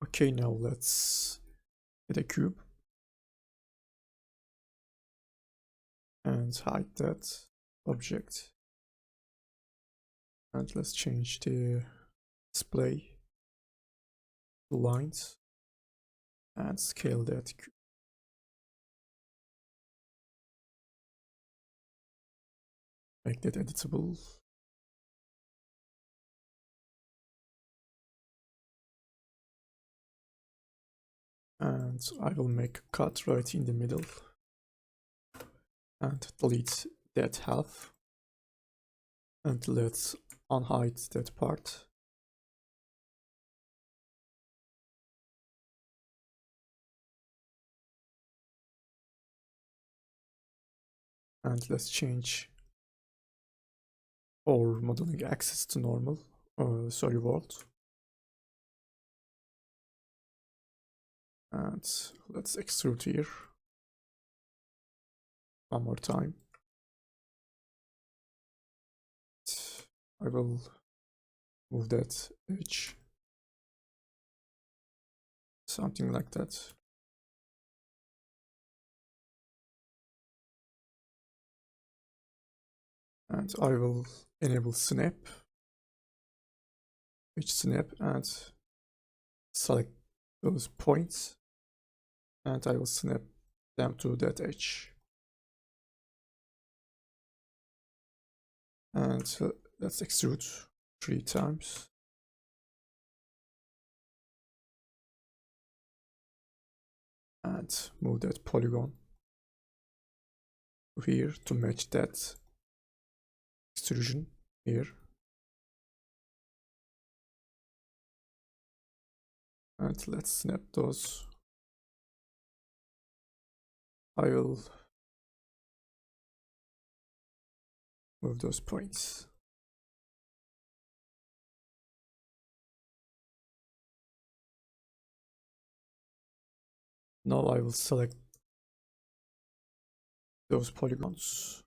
Okay, now let's get a cube and hide that object. And let's change the display lines and scale that cube. Make that editable. And I will make a cut right in the middle and delete that half. And let's unhide that part. And let's change our modeling axis to normal, world. And let's extrude here one more time. I will move that edge, something like that. And I will enable snap, edge snap, and select those points, and I will snap them to that edge. And let's extrude 3 times. And move that polygon to here to match that extrusion here. And let's snap those. I will move those points. Now I will select those polygons.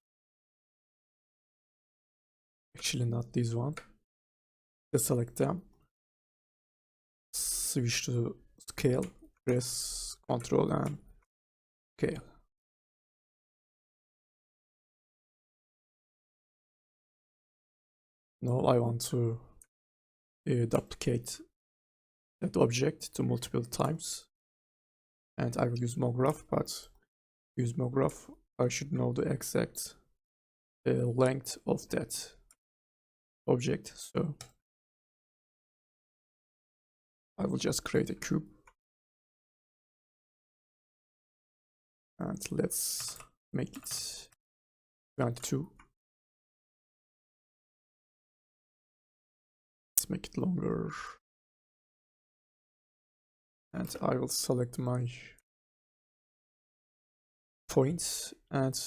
Actually, not this one. Just select them. Switch to scale. Press Ctrl and scale. Now I want to duplicate that object to multiple times. And I will use mograph, but to use mograph, I should know the exact length of that object. So I will just create a cube. And let's make it 22. Let's make it longer. And I will select my points and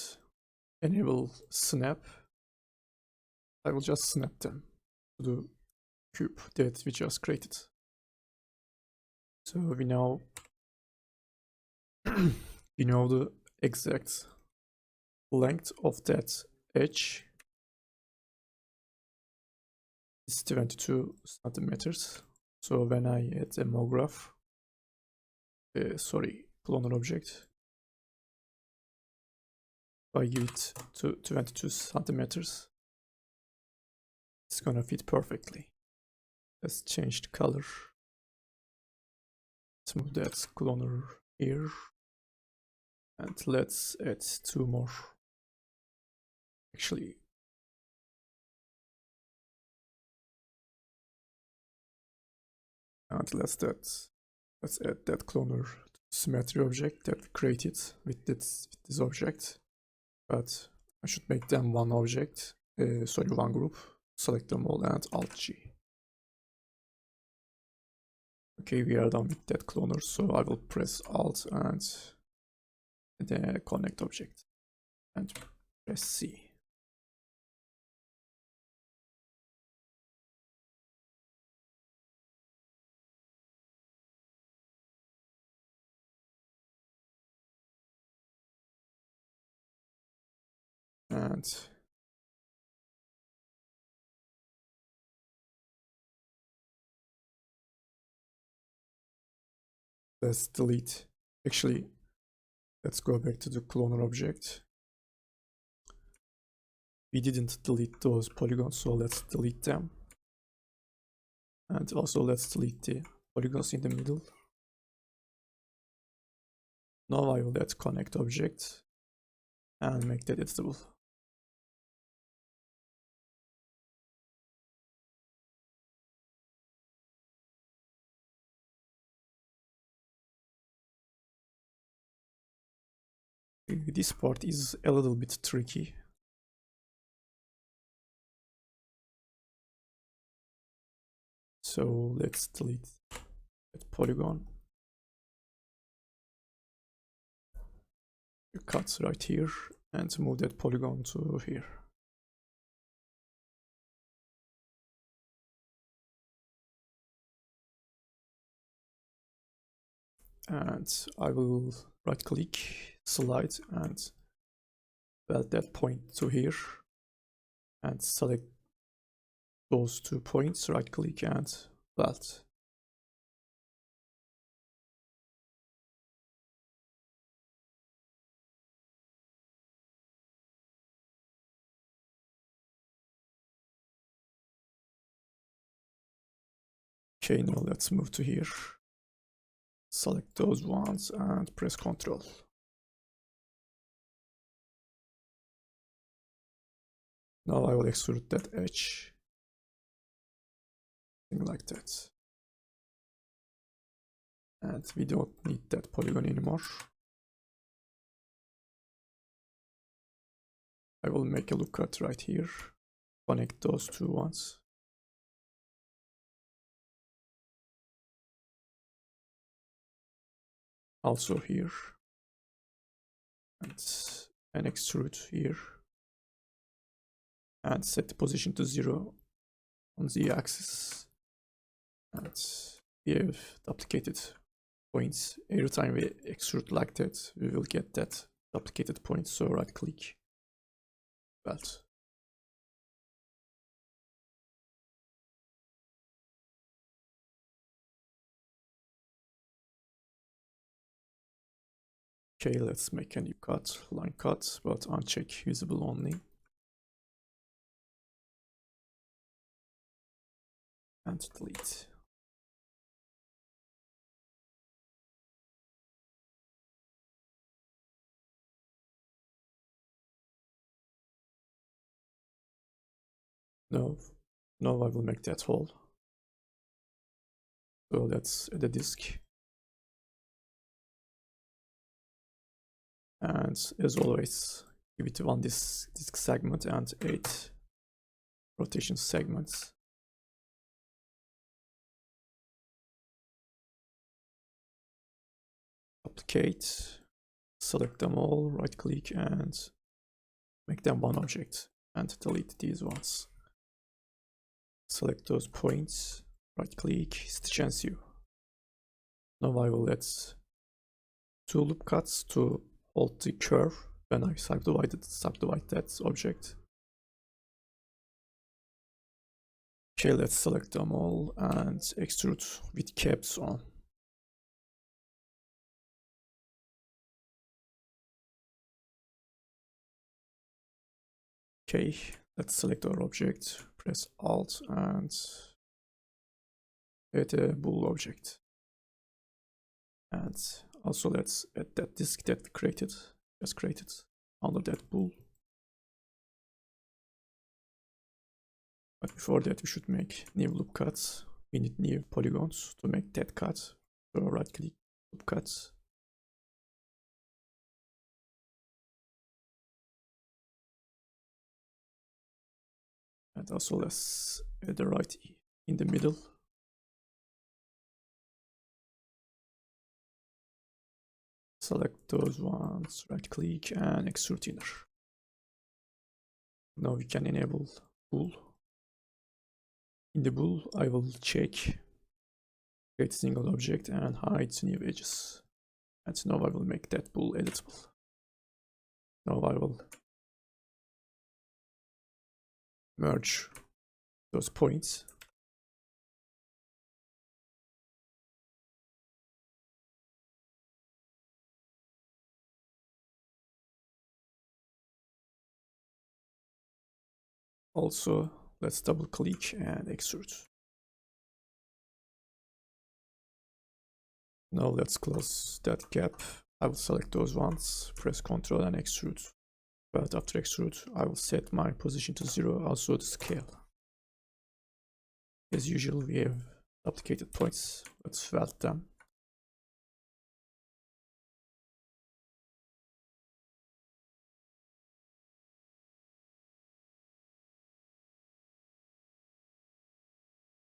enable snap. I will just snap them to the cube that we just created. So we know we know the exact length of that edge is 22 centimeters. So when I add a mograph, cloner object, if I give it to 22 centimeters, it's gonna fit perfectly. Let's change the color. Let's move that cloner here. And let's add 2 more. Actually, and let's add that cloner symmetry object that we created with this object. But I should make them one object, one group. Select them all and Alt G. Okay, we are done with that cloner, so I will press Alt and the connect object and press C. And let's delete. Actually, let's go back to the cloner object. We didn't delete those polygons, so let's delete them. And also let's delete the polygons in the middle. Now I will add connect object and make that editable. This part is a little bit tricky. So let's delete that polygon. Cut right here and move that polygon to here. And I will right click, slide, and weld that point to here and select those 2 points, right click and weld. Okay, now let's move to here. Select those ones and press Ctrl. Now I will extrude that edge. Something like that. And we don't need that polygon anymore. I will make a loop cut right here. Connect those 2 ones. Also here. And an extrude here. And set the position to 0 on the axis. And we have duplicated points. Every time we extrude like that, we will get that duplicated point. So right click, weld. Okay, let's make a new cut, line cut, but uncheck visible only. And delete. No, I will make that hole. So let's add a disk. And as always, give it 1 disk segment and 8 rotation segments. Duplicate, select them all, right click and make them 1 object and delete these ones. Select those points, right click, stitch and sew. Now I will add 2 loop cuts to hold the curve when I subdivide that object. Okay, let's select them all and extrude with caps on. Okay, let's select our object, press Alt and add a bool object. And also let's add that disk that we just created under that bool. But before that, we should make new loop cuts. We need new polygons to make that cut. So right click, loop cuts. And also let's add the right in the middle. Select those ones, right click and extrude inner. Now we can enable bool. In the bool, I will check create single object and hide new edges. And now I will make that bool editable. Now I will merge those points. Also, let's double click and extrude. Now let's close that gap. I will select those ones, press Ctrl and extrude. But after extrude, I will set my position to 0, also the scale. As usual, we have duplicated points. Let's weld them.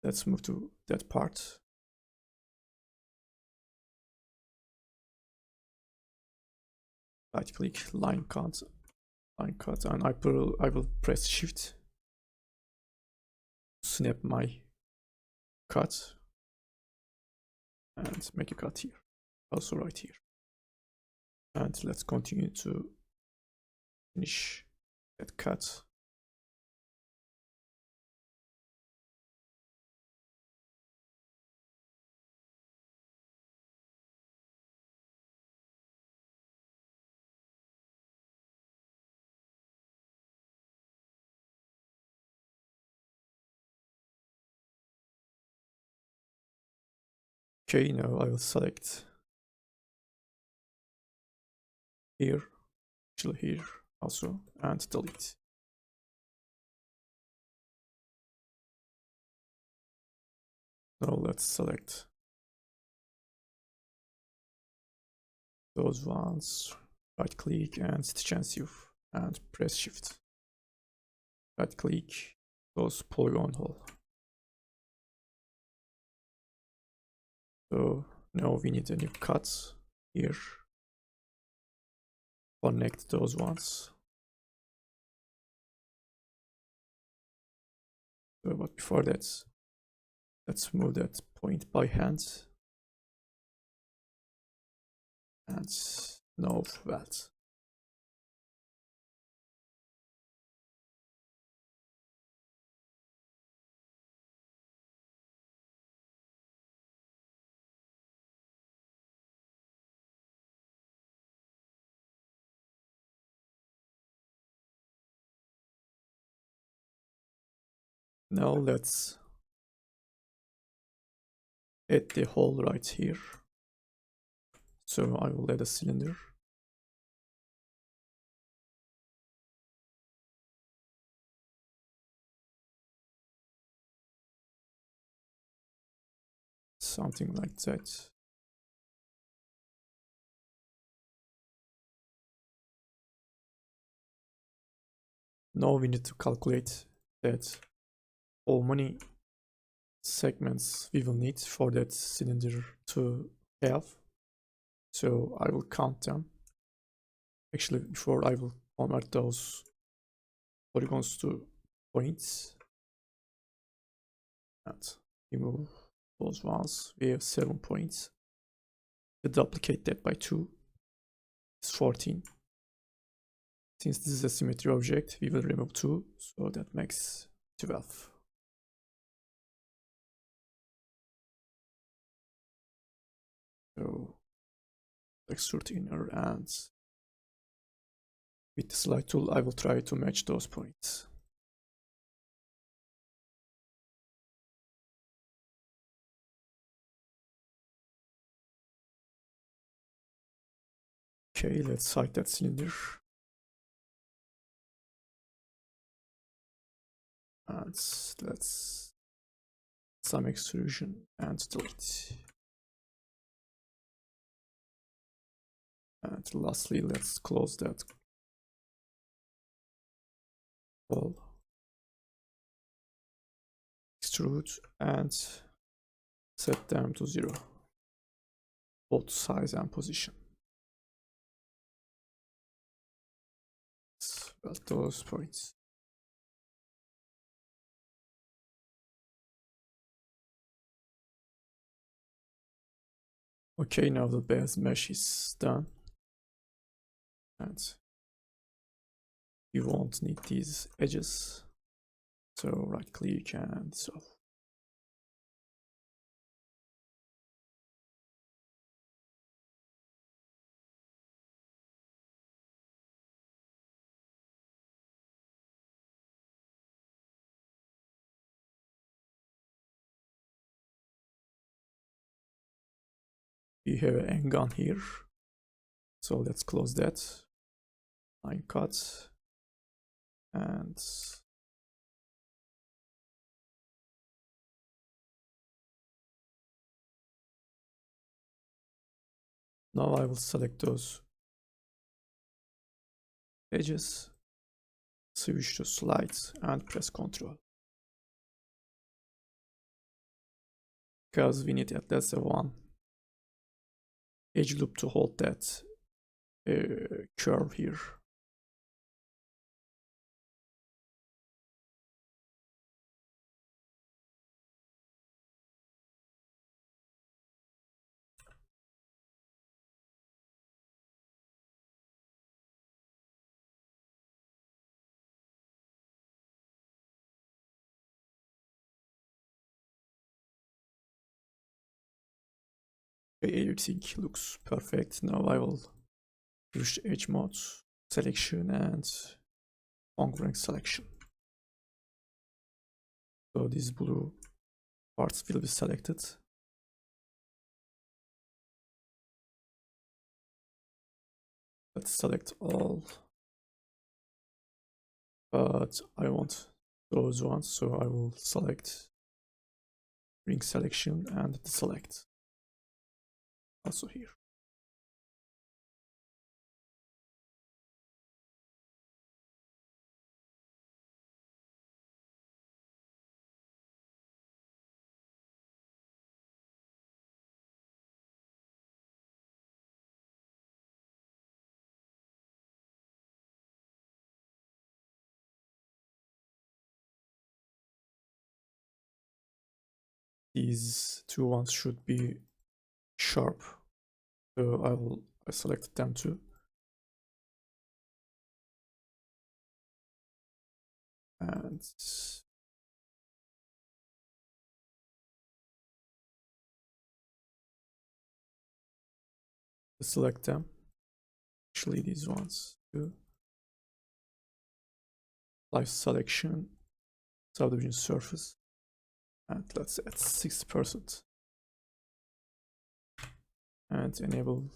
Let's move to that part. Right click, line cut, and I will press Shift, snap my cut, and make a cut here, also right here. And let's continue to finish that cut. Okay, now I will select here, actually here also, and delete. Now let's select those ones, right click and stitch and sew, and press Shift. Right click, close polygon hole. So now we need a new cut here. Connect those ones. So, but before that, let's move that point by hand. And now weld. Now let's add the hole right here. So I will add a cylinder. Something like that. Now we need to calculate that how many segments we will need for that cylinder to have. So I will count them. Actually, before I will convert those polygons to points. And remove those ones. We have 7 points. We duplicate that by 2. It's 14. Since this is a symmetry object, we will remove 2, so that makes 12. So extrude inner, and with the slide tool I will try to match those points. Okay, let's hide that cylinder. And let's some extrusion and delete. And lastly, let's close that hole. Extrude and set them to 0, both size and position. Well, those points. Okay, now the base mesh is done. And you won't need these edges. So right click and dissolve. we have an end gun here. So let's close that. Line cut. And now I will select those edges, switch to slides and press Ctrl. Because we need at least one edge loop to hold that curve here. Everything looks perfect. Now I will use edge mode selection and congruent selection. So these blue parts will be selected. Let's select all, but I want those ones, so I will select ring selection and deselect. Also here. These two ones should be sharp, so I selected them too. And select them. Actually, these ones too. Live selection, subdivision surface, and let's add 60%. And enable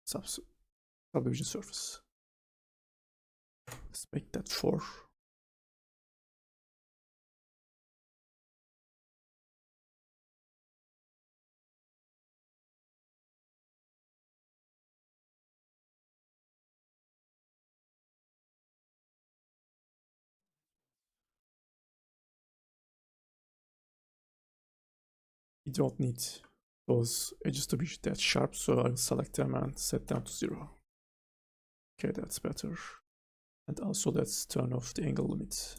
subdivision surface. Let's make that 4. We don't need those edges to be that sharp, so I'll select them and set them to 0. Okay, that's better. And also let's turn off the angle limit.